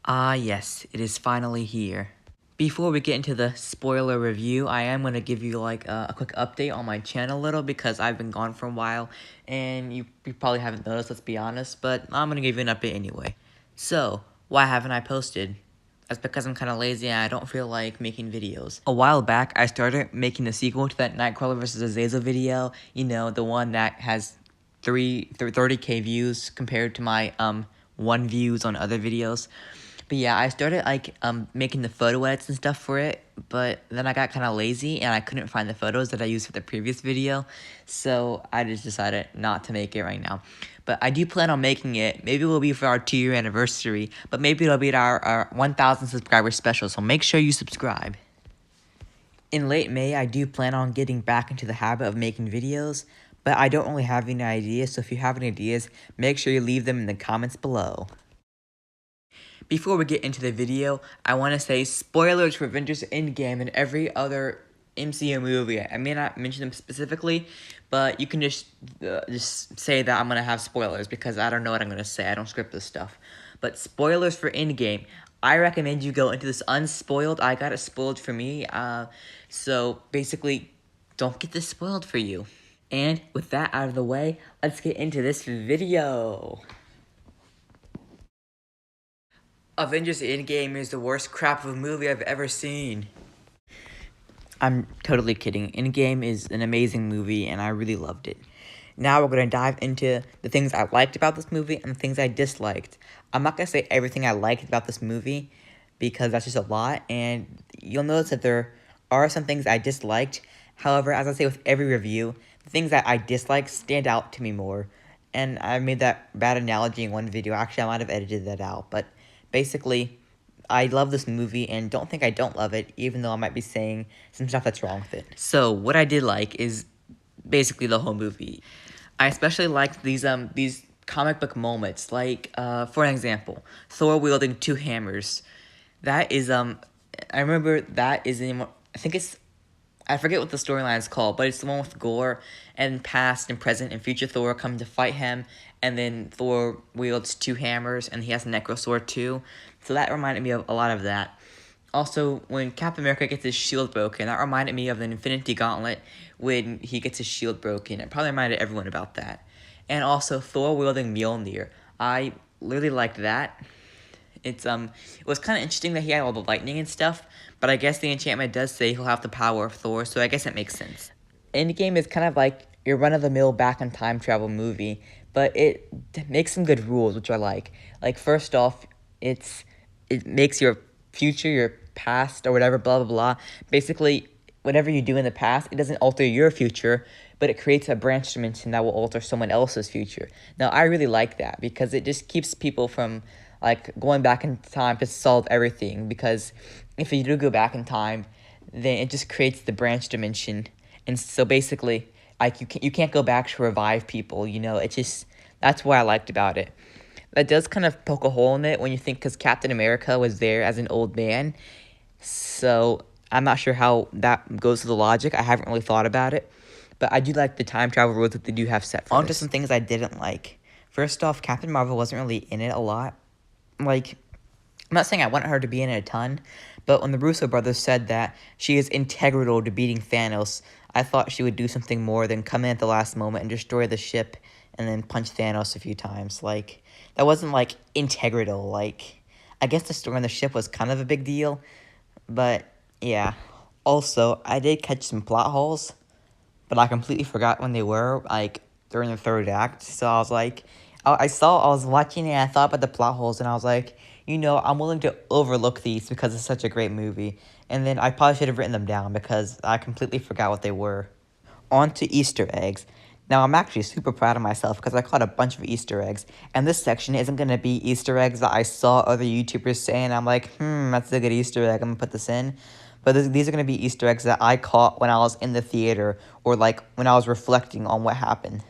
Ah, yes, it is finally here. Before we get into the spoiler review, I am going to give you like a quick update on my channel a little because I've been gone for a while and you probably haven't noticed, let's be honest, but I'm going to give you an update anyway. So, why haven't I posted? That's because I'm kind of lazy and I don't feel like making videos. A while back, I started making the sequel to that Nightcrawler vs. Azazel video, you know, the one that has 30k views compared to my 1 views on other videos. But yeah, I started like making the photo edits and stuff for it, but then I got kind of lazy and I couldn't find the photos that I used for the previous video, so I just decided not to make it right now. But I do plan on making it. Maybe it will be for our 2-year anniversary, but maybe it'll be our 1,000 subscriber special, so make sure you subscribe. In late May, I do plan on getting back into the habit of making videos, but I don't really have any ideas, so if you have any ideas, make sure you leave them in the comments below. Before we get into the video, I want to say spoilers for Avengers Endgame and every other MCU movie. I may not mention them specifically, but you can just say that I'm going to have spoilers because I don't know what I'm going to say. I don't script this stuff. But spoilers for Endgame. I recommend you go into this unspoiled. I got it spoiled for me. So basically, don't get this spoiled for you. And with that out of the way, let's get into this video. Avengers Endgame is the worst crap of a movie I've ever seen. I'm totally kidding. Endgame is an amazing movie, and I really loved it. Now we're going to dive into the things I liked about this movie and the things I disliked. I'm not going to say everything I liked about this movie, because that's just a lot, and you'll notice that there are some things I disliked. However, as I say with every review, the things that I dislike stand out to me more. And I made that bad analogy in one video. Actually, I might have edited that out, but basically, I love this movie and don't think I don't love it, even though I might be saying some stuff that's wrong with it. So, what I did like is basically the whole movie. I especially liked these comic book moments, like, for an example, Thor wielding 2 hammers. That is, I remember that is in, I think it's, I forget what the storyline is called, but it's the one with Gore, and past and present and future Thor come to fight him, and then Thor wields 2 hammers, and he has a Necro Sword too. So that reminded me of a lot of that. Also, when Captain America gets his shield broken, that reminded me of the Infinity Gauntlet when he gets his shield broken. It probably reminded everyone about that. And also, Thor wielding Mjolnir. I really liked that. It was kind of interesting that he had all the lightning and stuff, but I guess the enchantment does say he'll have the power of Thor, so I guess it makes sense. Endgame is kind of like your run-of-the-mill back-in-time travel movie, but it makes some good rules, which I like. Like, first off, it makes your future, your past, or whatever, blah, blah, blah. Basically, whatever you do in the past, it doesn't alter your future, but it creates a branch dimension that will alter someone else's future. Now, I really like that because it just keeps people from like going back in time to solve everything, because if you do go back in time, then it just creates the branch dimension, and so basically like you can't go back to revive people, you know. It just, that's what I liked about it. That does kind of poke a hole in it when you think, because Captain America was there as an old man, so I'm not sure how that goes to the logic. I haven't really thought about it, but I do like the time travel rules that they do have set for this. On to some things I didn't like. First off, Captain Marvel wasn't really in it a lot. Like, I'm not saying I want her to be in it a ton, but when the Russo brothers said that she is integral to beating Thanos, I thought she would do something more than come in at the last moment and destroy the ship and then punch Thanos a few times. Like, that wasn't, like, integral. Like, I guess destroying the ship was kind of a big deal, but, yeah. Also, I did catch some plot holes, but I completely forgot when they were, like, during the 3rd act, so I was like, I was watching it and I thought about the plot holes, and I was like, you know, I'm willing to overlook these because it's such a great movie. And then I probably should have written them down because I completely forgot what they were. On to Easter eggs. Now, I'm actually super proud of myself because I caught a bunch of Easter eggs. And this section isn't going to be Easter eggs that I saw other YouTubers say, and I'm like, that's a good Easter egg, I'm going to put this in. But these are going to be Easter eggs that I caught when I was in the theater, or like when I was reflecting on what happened.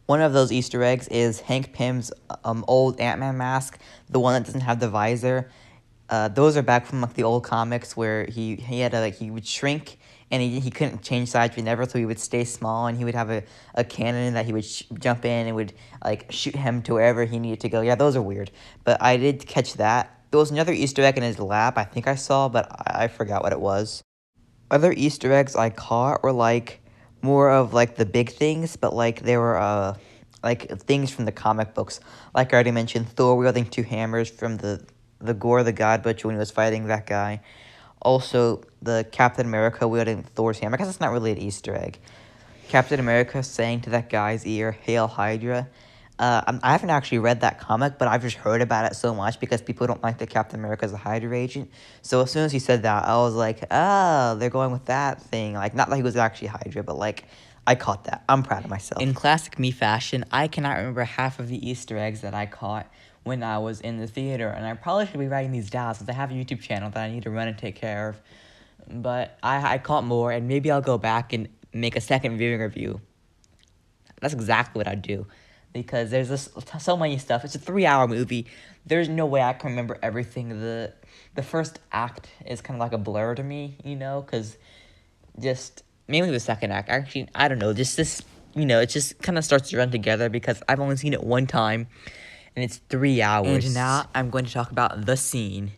One of those Easter eggs is Hank Pym's old Ant-Man mask, the one that doesn't have the visor. Those are back from like the old comics where he had a, like, he would shrink and he couldn't change sides whenever, so he would stay small, and he would have a cannon that he would jump in and would like shoot him to wherever he needed to go. Yeah, those are weird, but I did catch that. There was another Easter egg in his lap I think I saw, but I forgot what it was. Other Easter eggs I caught were like more of like the big things, but like they were like things from the comic books. Like I already mentioned, Thor wielding two hammers from the Gore the God Butcher when he was fighting that guy. Also, the Captain America wielding Thor's hammer. I guess it's not really an Easter egg. Captain America saying to that guy's ear, "Hail Hydra." I haven't actually read that comic, but I've just heard about it so much because people don't like that Captain America is a Hydra agent. So as soon as he said that, I was like, oh, they're going with that thing. Like, not that he was actually Hydra, but like, I caught that. I'm proud of myself. In classic me fashion, I cannot remember half of the Easter eggs that I caught when I was in the theater, and I probably should be writing these down since I have a YouTube channel that I need to run and take care of. But I caught more, and maybe I'll go back and make a second viewing review. That's exactly what I'd do. Because there's so many stuff. It's a 3-hour movie. There's no way I can remember everything. The first act is kind of like a blur to me, because just mainly the second act. Actually, I don't know. Just this, it just kind of starts to run together because I've only seen it one time, and it's 3 hours. And now I'm going to talk about the scene.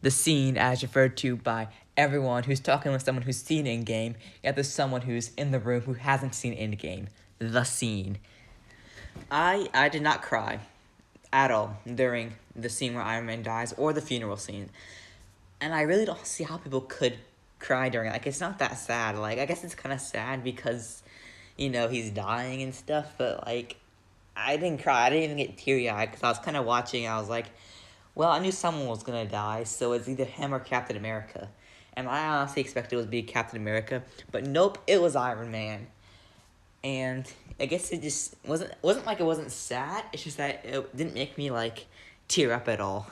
The scene, as referred to by everyone who's talking with someone who's seen Endgame, yet there's someone who's in the room who hasn't seen Endgame. The scene. I did not cry at all during the scene where Iron Man dies or the funeral scene. And I really don't see how people could cry during it. Like, it's not that sad. Like, I guess it's kind of sad because, he's dying and stuff. But, like, I didn't cry. I didn't even get teary-eyed because I was kind of watching. I was like, well, I knew someone was going to die. So it's either him or Captain America. And I honestly expected it would be Captain America. But nope, it was Iron Man. And I guess it just wasn't like it wasn't sad. It's just that it didn't make me like tear up at all.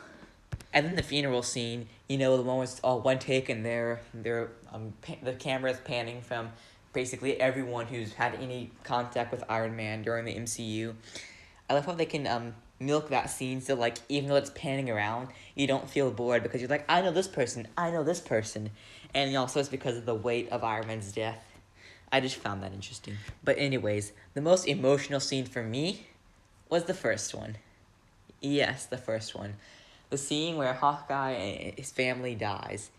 And then the funeral scene, the one where it's all one take and the camera's panning from basically everyone who's had any contact with Iron Man during the MCU. I love how they can milk that scene so like even though it's panning around, you don't feel bored because you're like, I know this person, and also it's because of the weight of Iron Man's death. I just found that interesting. But anyways, the most emotional scene for me was the first one. Yes, the first one. The scene where Hawkeye and his family dies.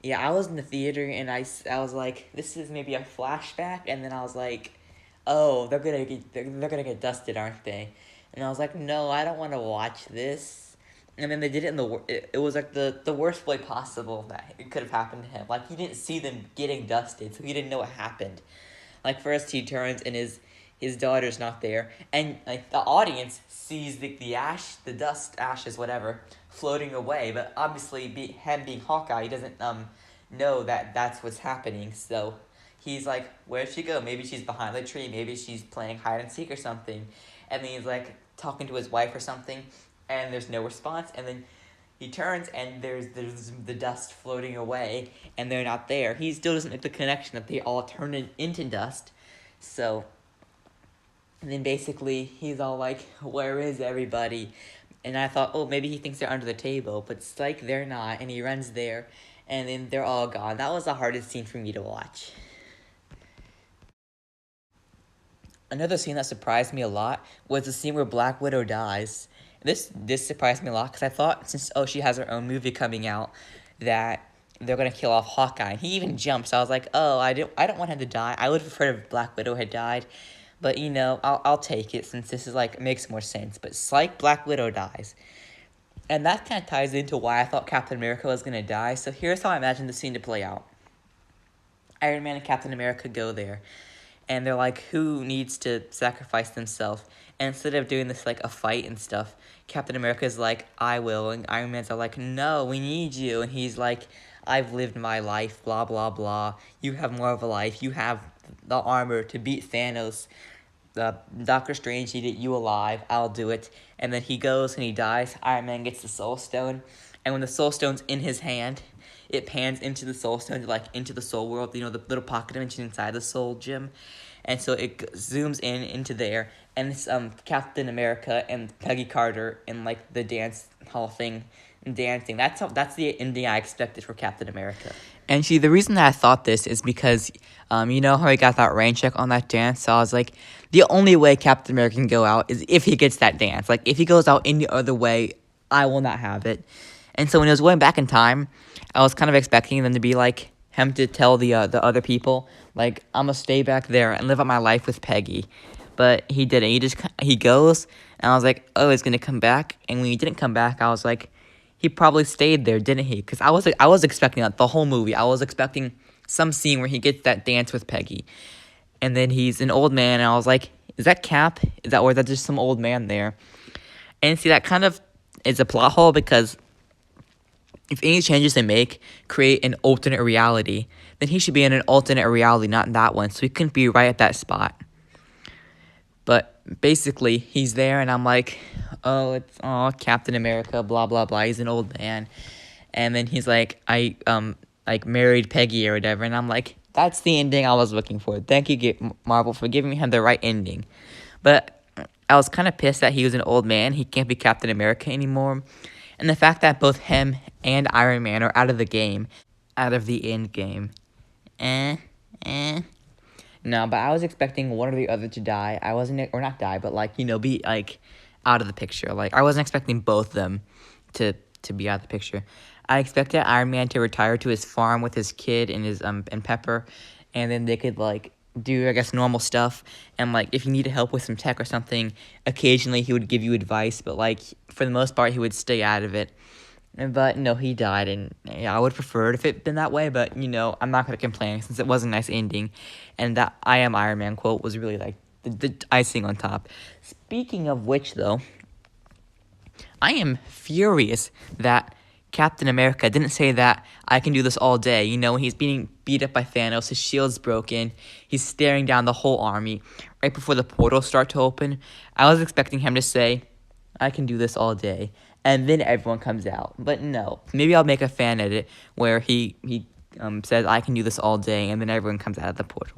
Yeah, I was in the theater and I was like, this is maybe a flashback, and then I was like, oh, they're gonna get dusted, aren't they? And I was like, no, I don't want to watch this. And then they did it it was like the worst way possible that it could have happened to him. Like, he didn't see them getting dusted, so he didn't know what happened. Like, first he turns and his daughter's not there, and like the audience sees the dust, ashes, whatever, floating away. But obviously, him being Hawkeye, he doesn't know that that's what's happening. So he's like, where'd she go? Maybe she's behind the tree. Maybe she's playing hide and seek or something. And then he's like talking to his wife or something, and there's no response. And then he turns and there's the dust floating away, and they're not there. He still doesn't make the connection that they all turned into dust. So and then basically he's all like, where is everybody? And I thought, oh, maybe he thinks they're under the table, but it's like they're not, and he runs there, and then they're all gone. That was the hardest scene for me to watch. Another scene that surprised me a lot was the scene where Black Widow dies. This surprised me a lot because I thought since she has her own movie coming out that they're gonna kill off Hawkeye. And he even jumps. So I was like, oh, I don't want him to die. I would have preferred if Black Widow had died, but I'll take it since this is like makes more sense. But it's like Black Widow dies, and that kind of ties into why I thought Captain America was gonna die. So here's how I imagine the scene to play out. Iron Man and Captain America go there, and they're like, who needs to sacrifice themselves? And instead of doing this like a fight and stuff, Captain America's like, I will, and Iron Man's are like, no, we need you, and he's like, I've lived my life, blah blah blah. You have more of a life. You have the armor to beat Thanos. Doctor Strange needed you alive. I'll do it. And then he goes and he dies. Iron Man gets the Soul Stone, and when the Soul Stone's in his hand, it pans into the Soul Stone, like into the Soul World. The little pocket dimension inside the Soul Gem, and so it zooms into there, and it's Captain America and Peggy Carter in like the dance hall thing dancing. That's the ending I expected for Captain America. And see, the reason that I thought this is because, you know how he got that rain check on that dance? So I was like, the only way Captain America can go out is if he gets that dance. Like, if he goes out any other way, I will not have it. And so when he was going back in time, I was kind of expecting them to be like, him to tell the other people, like, I'm gonna stay back there and live out my life with Peggy. But he didn't. He goes, and I was like, oh, he's gonna come back. And when he didn't come back, I was like, he probably stayed there, didn't he? Because I was expecting that the whole movie. I was expecting some scene where he gets that dance with Peggy, and then he's an old man. And I was like, is that Cap? Or is that just some old man there? And see, that kind of is a plot hole because if any changes they make create an alternate reality, then he should be in an alternate reality, not in that one. So he couldn't be right at that spot. But basically, he's there, and I'm like, oh, it's Captain America, blah blah blah. He's an old man, and then he's like, I like married Peggy or whatever, and I'm like, that's the ending I was looking for. Thank you, Marvel, for giving him the right ending. But I was kind of pissed that he was an old man. He can't be Captain America anymore, and the fact that both him and Iron Man are out of the game, out of the end game. No, but I was expecting one or the other to die. I wasn't, or not die, but like, you know, be like out of the picture. Like, I wasn't expecting both of them to be out of the picture. I expected Iron Man to retire to his farm with his kid and his and Pepper, and then they could like do, I guess, normal stuff. And like, if you needed help with some tech or something, occasionally he would give you advice, but like for the most part, he would stay out of it. But no, he died, and yeah, I would prefer it if it been that way. But you know, I'm not gonna complain since it was a nice ending, and that "I am Iron Man" quote was really like the icing on top. Speaking of which, though, I am furious that Captain America didn't say that I can do this all day. You know, when he's being beat up by Thanos, his shield's broken, he's staring down the whole army right before the portals start to open. I was expecting him to say, I can do this all day, and then everyone comes out. But no, maybe I'll make a fan edit where he says I can do this all day, and then everyone comes out of the portal.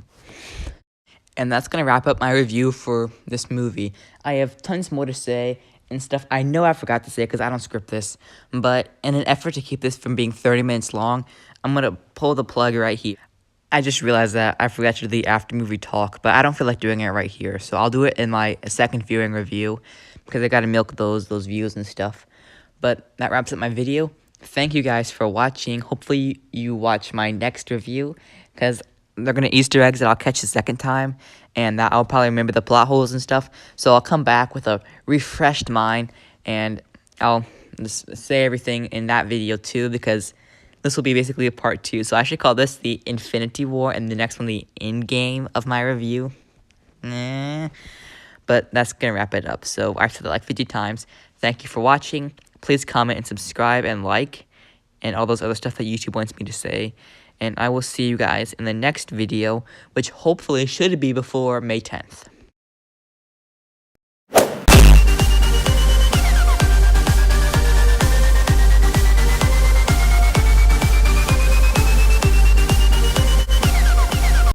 And that's gonna wrap up my review for this movie. I have tons more to say and stuff I know I forgot to say because I don't script this, but in an effort to keep this from being 30 minutes long, I'm gonna pull the plug right here. I just realized that I forgot to do the after movie talk, but I don't feel like doing it right here, so I'll do it in my second viewing review because I gotta milk those views and stuff. But that wraps up my video. Thank you guys for watching. Hopefully you watch my next review because they're gonna Easter eggs that I'll catch the second time, and that I'll probably remember the plot holes and stuff. So I'll come back with a refreshed mind, and I'll just say everything in that video too because this will be basically a part 2. So I should call this the Infinity War and the next one the Endgame of my review. But that's going to wrap it up. So I've said it like 50 times. Thank you for watching. Please comment and subscribe and like and all those other stuff that YouTube wants me to say. And I will see you guys in the next video, which hopefully should be before May 10th.